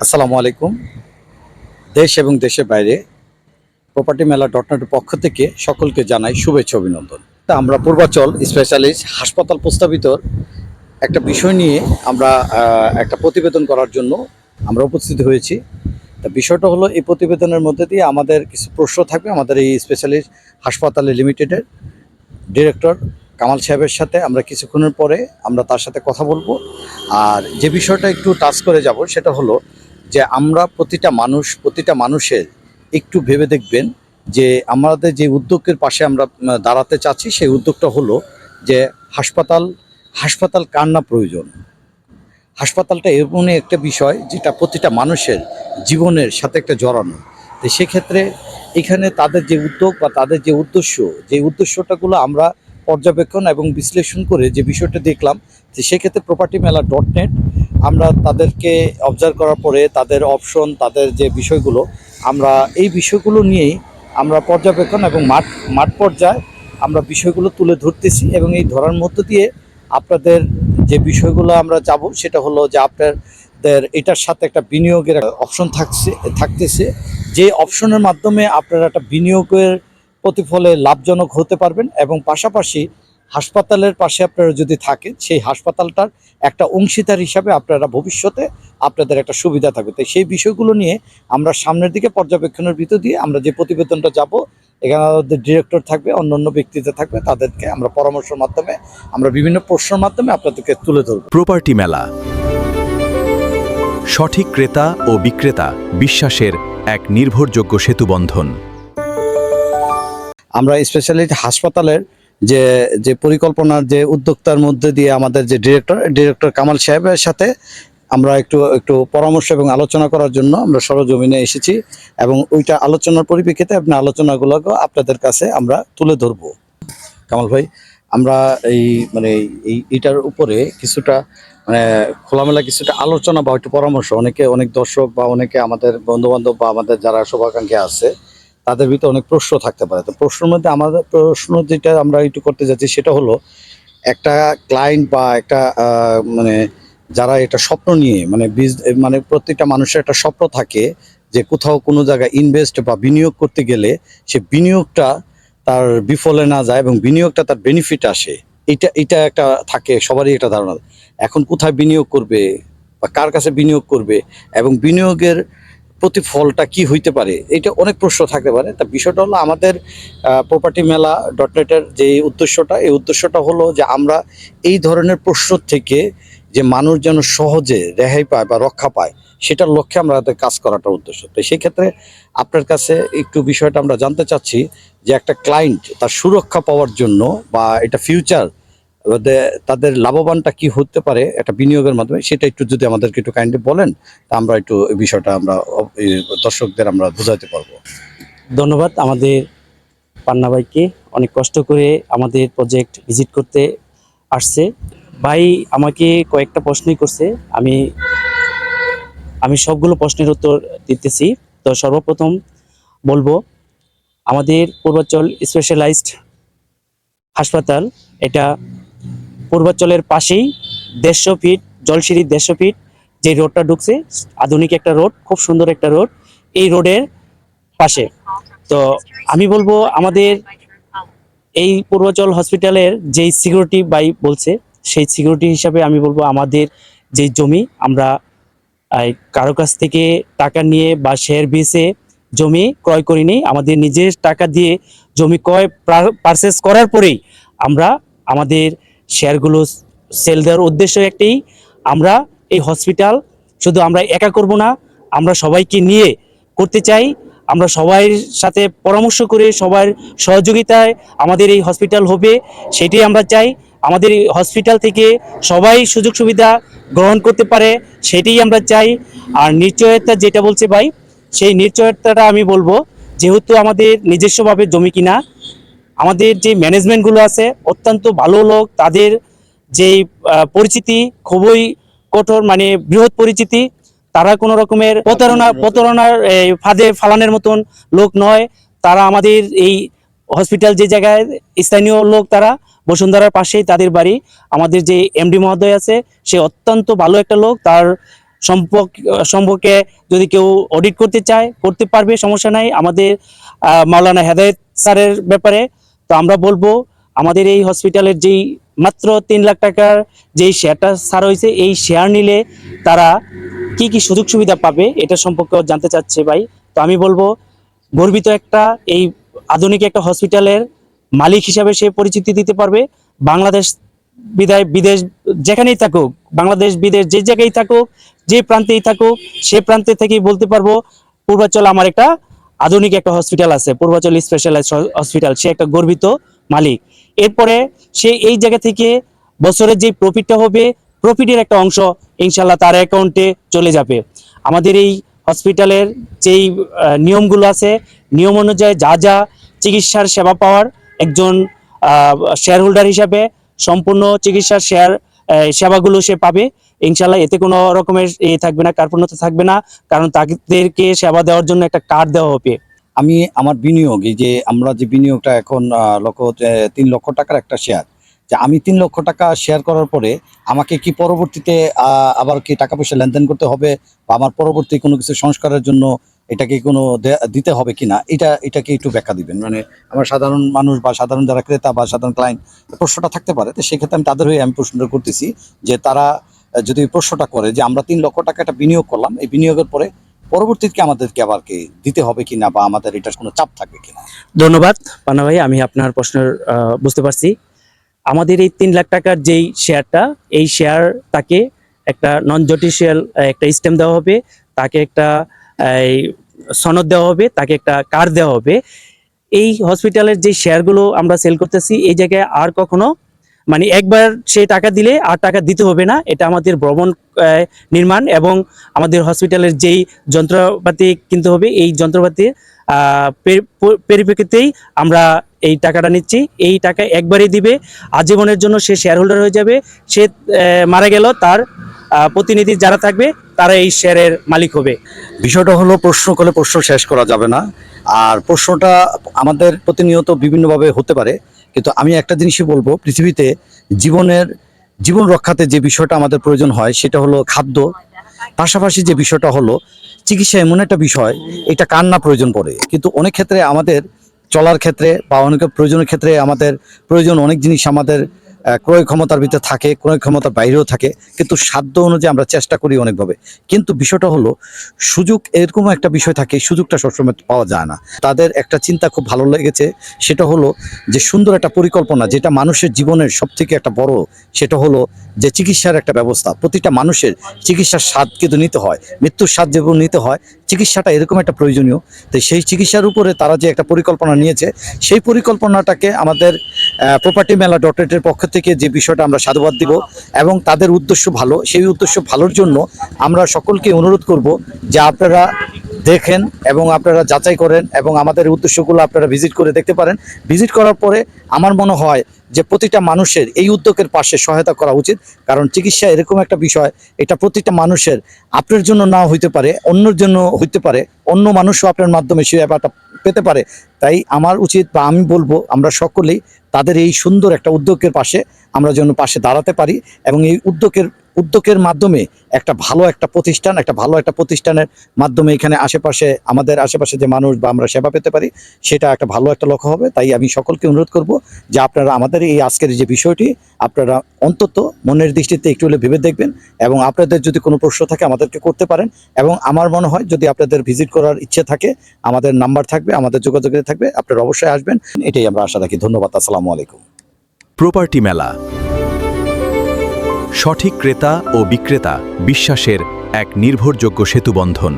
আসসালামু আলাইকুম। দেশ এবং দেশের বাইরে প্রপার্টি মেলা ডটনেটের পক্ষ থেকে সকলকে জানাই শুভেচ্ছা অভিনন্দন। তা আমরা পূর্বাচল স্পেশালিস্ট হাসপাতাল প্রস্তাবিত একটা বিষয় নিয়ে আমরা একটা প্রতিবেদন করার জন্য আমরা উপস্থিত হয়েছি। তা বিষয়টা হলো, এই প্রতিবেদনের মধ্যে দিয়ে আমাদের কিছু প্রশ্ন থাকবে আমাদের এই স্পেশালিস্ট হাসপাতালে লিমিটেডের ডিরেক্টর কামাল সাহেবের সাথে। আমরা কিছুক্ষণের পরে আমরা তার সাথে কথা বলবো। আর যে বিষয়টা একটু টাচ করে যাব সেটা হলো যে আমরা প্রতিটা মানুষের একটু ভেবে দেখবেন যে আমাদের যে উদ্যোগের পাশে আমরা দাঁড়াতে চাচ্ছি, সেই উদ্যোগটা হলো যে হাসপাতাল হাসপাতাল কার না প্রয়োজন। হাসপাতালটা এমনই একটা বিষয় যেটা প্রতিটা মানুষের জীবনের সাথে একটা জড়ানো। তো সেক্ষেত্রে এখানে তাদের যে উদ্যোগ বা তাদের যে উদ্দেশ্যটাগুলো আমরা পর্যবেক্ষণ এবং বিশ্লেষণ করে যে বিষয়টা দেখলাম, যে সেক্ষেত্রে প্রপার্টি মেলা .net আমরা তাদেরকে অবজার্ভ করার পরে তাদের অপশন, তাদের যে বিষয়গুলো, আমরা এই বিষয়গুলো নিয়েই আমরা পর্যবেক্ষণ এবং মাঠ পর্যায়ে আমরা বিষয়গুলো তুলে ধরতেছি। এবং এই ধরার মধ্য দিয়ে আপনাদের যে বিষয়গুলো আমরা যাব সেটা হলো যে আপনাদের এটার সাথে একটা বিনিয়োগের অপশন থাকতেছে, যে অপশনের মাধ্যমে আপনারা একটা বিনিয়োগের প্রতিফলে লাভজনক হতে পারবেন। এবং পাশাপাশি হাসপাতালের পাশে আপনারা যদি থাকেন, সেই হাসপাতালটার একটা অংশীদার হিসাবে আপনারা ভবিষ্যতে আপনাদের একটা সুবিধা থাকবে। তাই সেই বিষয়গুলো নিয়ে আমরা সামনের দিকে পর্যবেক্ষণের ভিতর দিয়ে আমরা যে প্রতিবেদনটা যাব, এখানে আমাদের ডিরেক্টর থাকবে, অন্যান্য ব্যক্তিতে থাকবে, তাদেরকে আমরা পরামর্শের মাধ্যমে আমরা বিভিন্ন প্রশ্নের মাধ্যমে আপনাদেরকে তুলে ধরব। প্রপার্টি মেলা, সঠিক ক্রেতা ও বিক্রেতা বিশ্বাসের এক নির্ভরযোগ্য সেতুবন্ধন। আমরা স্পেশালি হাসপাতালের যে যে পরিকল্পনার যে উদ্যোক্তার মধ্যে দিয়ে আমাদের যে ডিরেক্টর কামাল সাহেবের সাথে আমরা একটু পরামর্শ এবং আলোচনা করার জন্য আমরা সরজমিনে এসেছি। এবং ওইটা আলোচনার পরিপ্রেক্ষিতে আপনার আলোচনাগুলো আপনাদের কাছে আমরা তুলে ধরব। কামাল ভাই, আমরা এইটার উপরে কিছুটা খোলামেলা কিছুটা আলোচনা বা একটু পরামর্শ, অনেক দর্শক বা অনেকে আমাদের বন্ধুবান্ধব বা আমাদের যারা শুভাকাঙ্ক্ষী আছে, তাদের ভিতরে অনেক প্রশ্ন থাকতে পারে। তো প্রশ্নের মধ্যে আমাদের প্রশ্ন যেটা আমরা একটু করতে যাচ্ছি সেটা হলো, একটা ক্লায়েন্ট বা একটা যারা এটা স্বপ্ন নিয়ে প্রত্যেকটা মানুষের একটা স্বপ্ন থাকে যে কোথাও কোনো জায়গায় ইনভেস্ট বা বিনিয়োগ করতে গেলে সে বিনিয়োগটা তার বিফলে না যায় এবং বিনিয়োগটা তার বেনিফিট আসে। এটা একটা থাকে, সবারই একটা ধারণা। এখন কোথায় বিনিয়োগ করবে বা কার কাছে বিনিয়োগ করবে এবং বিনিয়োগের প্রতিফলটা কি হইতে পারে, এটা অনেক প্রশ্ন থাকতে পারে। তা বিষয়টা হলো, আমাদের প্রপার্টি মেলা .neটের যে উদ্দেশ্যটা হলো যে আমরা এই ধরনের প্রশ্ন থেকে যে মানুষ যেন সহজে রেহাই পায় বা রক্ষা পায়, সেটার লক্ষ্যে আমরা কাজ করাটা উদ্দেশ্য। তো সেই ক্ষেত্রে আপনার কাছে একটু বিষয়টা আমরা জানতে চাচ্ছি যে একটা ক্লায়েন্ট তার সুরক্ষা পাওয়ার জন্য বা এটা ফিউচার তাদের লাভবানটা কি হতে পারে একটা বিনিয়োগের মাধ্যমে, সেটা একটু যদি আমাদেরকে একটু কাইন্ডলি বলেন, তা আমরা একটু এই বিষয়টা আমরা দর্শকদের আমরা বোঝাতে পারবো। ধন্যবাদ আমাদের পান্না ভাইকে, অনেক কষ্ট করে আমাদের প্রজেক্ট ভিজিট করতে আসছে। ভাই আমাকে কয়েকটা প্রশ্নই করছে, আমি সবগুলো প্রশ্নের উত্তর দিতেছি। তো সর্বপ্রথম বলবো, আমাদের পূর্বাচল স্পেশালাইজড হাসপাতাল, এটা পূর্বাচলের পাশেই 150 ফিট জলসিঁড়ি, 150 ফিট যে রোডটা ঢুকছে, আধুনিক একটা রোড, খুব সুন্দর একটা রোড, এই রোডের পাশে। তো আমি বলবো, আমাদের এই পূর্বাচল হসপিটালের যেই সিকিউরিটি ভাই বলছে, সেই সিকিউরিটি হিসাবে আমি বলবো, আমাদের যে জমি, আমরা কারো কাছ থেকে টাকা নিয়ে বা শেয়ার বেচে জমি ক্রয় করিনি। আমাদের নিজের টাকা দিয়ে জমি ক্রয় পারচেস করার পরেই আমরা আমাদের শেয়ারগুলো সেল দেওয়ার উদ্দেশ্য একটাই, আমরা এই হসপিটাল শুধু আমরা একা করব না, আমরা সবাইকে নিয়ে করতে চাই। আমরা সবার সাথে পরামর্শ করে সবার সহযোগিতায় আমাদের এই হসপিটাল হবে, সেটাই আমরা চাই। আমাদের এই হসপিটাল থেকে সবাই সুযোগ সুবিধা গ্রহণ করতে পারে, সেটাই আমরা চাই। আর নিশ্চয়তা যেটা বলছে ভাই, সেই নিশ্চয়তাটা আমি বলবো, যেহেতু আমাদের নিজস্বভাবে জমি কিনা, আমাদের যে ম্যানেজমেন্টগুলো আছে অত্যন্ত ভালো লোক, তাদের যেই পরিচিতি খুবই কঠোর, মানে বৃহৎ পরিচিতি। তারা কোনো রকমের প্রতারণার ফাঁদে ফালানোর মতন লোক নয়। তারা আমাদের এই হসপিটাল যে জায়গায় স্থানীয় লোক, তারা বসুন্ধরার পাশেই তাদের বাড়ি। আমাদের যে এমডি মহোদয় আছে, সে অত্যন্ত ভালো একটা লোক, তার সম্পর্কে যদি কেউ অডিট করতে চায় করতে পারবে, সমস্যা নাই। আমাদের মাওলানা হেদায়েত স্যারের ব্যাপারে তো আমরা বলবো, আমাদের এই হসপিটালের যেই মাত্র 3 লাখ টাকার যেই শেয়ারটা ছাড় হয়েছে, এই শেয়ার নিলে তারা কি কি সুযোগ সুবিধা পাবে এটা সম্পর্কে জানতে চাচ্ছে ভাই। তো আমি বলবো, গর্বিত একটা এই আধুনিক একটা হসপিটালের মালিক হিসাবে সে পরিচিতি দিতে পারবে। বাংলাদেশ বিদেশ যেখানেই থাকুক, বাংলাদেশ বিদেশ যে জায়গায় থাকুক, যে প্রান্তেই থাকুক, সে প্রান্তে থেকেই বলতে পারবো পূর্বাচল আমার একটা আধুনিক একটা হসপিটাল আছে, পূর্বাচল স্পেশালাইজড হসপিটাল। সে একটা গর্বিত মালিক। এরপরে সে এই জায়গা থেকে বছরের যে প্রফিটটা হবে, প্রফিটের একটা অংশ ইনশাল্লাহ তার অ্যাকাউন্টে চলে যাবে। আমাদের এই হসপিটালের যেই নিয়মগুলো আছে, নিয়ম অনুযায়ী যা যা চিকিৎসার সেবা পাওয়ার একজন শেয়ার হোল্ডার হিসাবে সম্পূর্ণ চিকিৎসার সেবাগুলো সে পাবে ইনশাল্লাহ। এতে কোনো রকমের থাকবে না, কার্পণ্যতা থাকবে না, কারণ তাদেরকে সেবা দেওয়ার জন্য একটা কার্ড দেওয়া হবে। আমি আমার বিনিয়োগ, এই যে আমরা যে বিনিয়োগটা এখন 3 লক্ষ টাকার একটা শেয়ার, যে আমি 3 লক্ষ টাকা শেয়ার করার পরে আমাকে কি পরবর্তীতে আবার কি টাকা পয়সা লেনদেন করতে হবে, বা আমার পরবর্তী কোনো কিছু সংস্কারের জন্য এটাকে কোনো দিতে হবে কিনা, এটাকে একটু ব্যাখ্যা দিবেন। মানে আমার সাধারণ মানুষ বা সাধারণ যারা ক্রেতা বা সাধারণ ক্লায়েন্ট প্রশ্নটা থাকতে পারে, তো সেক্ষেত্রে আমি তাদের হয়ে আমি প্রশ্নটা করতেছি যে তারা যদি প্রশ্নটা করে যে আমরা 3 লক্ষ টাকা একটা বিনিয়োগ করলাম, এই বিনিয়োগের পরে পরবর্তীতে আমাদেরকে আবার কি দিতে হবে কিনা, বা আমাদের এটার কোনো চাপ থাকবে কিনা। ধন্যবাদ পানা ভাই, আমি আপনার প্রশ্নের বুঝতে পারছি। আমাদের এই 3 লাখ টাকার যেই শেয়ারটা, এই শেয়ার তাকে একটা নন জুডিশিয়াল একটা স্ট্যাম্প দেওয়া হবে, তাকে একটা এই সনদ দেওয়া হবে, তাকে একটা কার্ড দেওয়া হবে। এই হসপিটালের যে শেয়ারগুলো আমরা সেল করতেছি, এই জায়গায় আর কখনো মানে একবার সে টাকা দিলে আর টাকা দিতে হবে না। এটা আমাদের ভবন নির্মাণ এবং আমাদের হসপিটালের যেই যন্ত্রপাতি কিনতে হবে, এই যন্ত্রপাতির পরিপ্রেক্ষিতেই আমরা এই টাকাটা নিচ্ছি। এই টাকা একবারই দিবে, আজীবনের জন্য সে শেয়ার হোল্ডার হয়ে যাবে। সে মারা গেল, তার প্রতিনিধি যারা থাকবে তারা এই শেয়ারের মালিক হবে। বিষয়টা হলো, প্রশ্ন করলে প্রশ্ন শেষ করা যাবে না, আর প্রশ্নটা আমাদের প্রতিনিয়ত বিভিন্নভাবে হতে পারে। কিন্তু আমি একটা জিনিসই বলবো, পৃথিবীতে জীবন রক্ষাতে যে বিষয়টা আমাদের প্রয়োজন হয় সেটা হলো খাদ্য। পাশাপাশি যে বিষয়টা হলো চিকিৎসা, এমন একটা বিষয়, এটা কার না প্রয়োজন পড়ে, কিন্তু অনেক ক্ষেত্রে আমাদের চলার ক্ষেত্রে বা অনেক প্রয়োজনের ক্ষেত্রে আমাদের প্রয়োজন অনেক জিনিস আমাদের ক্রয় ক্ষমতার ভিতরে থাকে, ক্রয় ক্ষমতার বাইরেও থাকে, কিন্তু সাধ্য অনুযায়ী আমরা চেষ্টা করি অনেকভাবে। কিন্তু বিষয়টা হলো সুযোগ, এরকম একটা বিষয় থাকে, সুযোগটা সবসময় পাওয়া যায় না। তাদের একটা চিন্তা খুব ভালো লেগেছে, সেটা হলো যে সুন্দর একটা পরিকল্পনা, যেটা মানুষের জীবনের সবথেকে একটা বড়, সেটা হলো যে চিকিৎসার একটা ব্যবস্থা। প্রতিটা মানুষের চিকিৎসার স্বাদ কিন্তু নিতে হয়, মৃত্যুর স্বাদ যেগুলো নিতে হয়, চিকিৎসাটা এরকম একটা প্রয়োজনীয়। তো সেই চিকিৎসার উপরে তারা যে একটা পরিকল্পনা নিয়েছে, সেই পরিকল্পনাটাকে আমাদের প্রপার্টি মেলা .net পক্ষ থেকে যে বিষয়টা আমরা সাধুবাদ দিব, এবং তাদের উদ্দেশ্য ভালো, সেই উদ্দেশ্য ভালোর জন্য আমরা সকলকে অনুরোধ করব যে আপনারা দেখেন এবং আপনারা যাচাই করেন, এবং আমাদের উদ্দেশ্যগুলো আপনারা ভিজিট করে দেখতে পারেন। ভিজিট করার পরে আমার মনে হয় যে প্রতিটা মানুষের এই উদ্যোগের পাশে সহায়তা করা উচিত, কারণ চিকিৎসা এরকম একটা বিষয়, এটা প্রতিটা মানুষের, আপনার জন্য না হইতে পারে, অন্যের জন্য হইতে পারে, অন্য মানুষও আপনার মাধ্যমে সেই ব্যাপারটা পেতে পারে। তাই আমার উচিত, বা আমি বলবো, আমরা সকলেই তাদের এই সুন্দর একটা উদ্যোগের পাশে আমরা যেন পাশে দাঁড়াতে পারি, এবং এই উদ্যোগের মাধ্যমে একটা ভালো একটা প্রতিষ্ঠানের মাধ্যমে এখানে আমাদের আশেপাশে যে মানুষ বা আমরা সেবা পেতে পারি, সেটা একটা ভালো একটা লক্ষ্য হবে। তাই আমি সকলকে অনুরোধ করব যে আপনারা আমাদের এই আজকের যে বিষয়টি আপনারা অন্তত মনের দৃষ্টিতে একটু হলে ভেবে দেখবেন, এবং আপনাদের যদি কোনো প্রশ্ন থাকে আমাদেরকে করতে পারেন। এবং আমার মনে হয় যদি আপনাদের ভিজিট করার ইচ্ছে থাকে, আমাদের নাম্বার থাকবে, আমাদের যোগাযোগে থাকবে, আপনারা অবশ্যই আসবেন, এটাই আমরা আশা রাখি। ধন্যবাদ। আসসালামু আলাইকুম। প্রপার্টি মেলা, সঠিক ক্রেতা ও বিক্রেতা বিশ্বাসের এক নির্ভরযোগ্য সেতুবন্ধন।